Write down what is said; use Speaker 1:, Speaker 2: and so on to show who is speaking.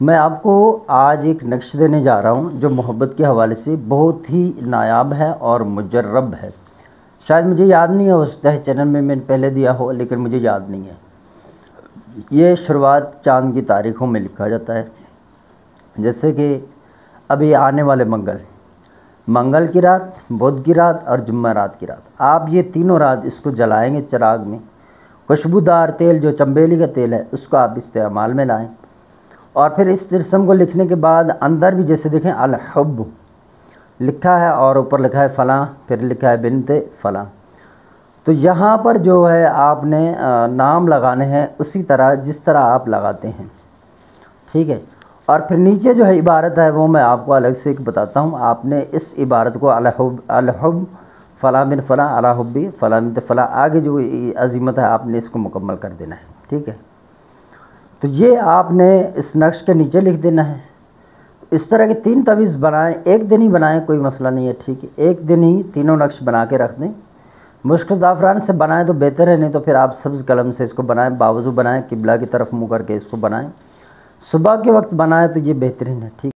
Speaker 1: میں آپ کو آج ایک نقش دینے جا رہا ہوں جو محبت کے حوالے سے بہت ہی نایاب ہے اور مجرب ہے۔ شاید مجھے یاد نہیں ہے، اس چینل میں نے پہلے دیا ہو لیکن مجھے یاد نہیں ہے۔ یہ شروعات چاند کی تاریخوں میں لکھا جاتا ہے، جیسے کہ ابھی آنے والے منگل کی رات، بدھ کی رات اور جمعہ رات کی رات، آپ یہ تینوں رات اس کو جلائیں گے چراغ میں۔ خوشبودار تیل جو چنبیلی کا تیل ہے اس کو آپ استعمال میں لائیں، اور پھر اس رسم کو لکھنے کے بعد اندر بھی جیسے دیکھیں الحب لکھا ہے اور اوپر لکھا ہے فلاں، پھر لکھا ہے بنت فلاں، تو یہاں پر جو ہے آپ نے نام لگانے ہیں اسی طرح جس طرح آپ لگاتے ہیں، ٹھیک ہے۔ اور پھر نیچے جو ہے عبارت ہے وہ میں آپ کو الگ سے ایک بتاتا ہوں۔ آپ نے اس عبارت کو الحب فلاں بن فلاں الحبی فلاں بنت فلاں، آگے جو عظیمت ہے آپ نے اس کو مکمل کر دینا ہے، ٹھیک ہے۔ تو یہ آپ نے اس نقش کے نیچے لکھ دینا ہے۔ اس طرح کے 3 تعویذ بنائیں، ایک دن ہی بنائیں، کوئی مسئلہ نہیں ہے، ٹھیک ہے، ایک دن ہی تینوں نقش بنا کے رکھ دیں۔ مشک زعفران سے بنائیں تو بہتر ہے، نہیں تو پھر آپ سبز قلم سے اس کو بنائیں، باوضو بنائیں، قبلہ کی طرف منہ کر کے اس کو بنائیں۔ صبح کے وقت بنائیں تو یہ بہترین ہے، ٹھیک ہے۔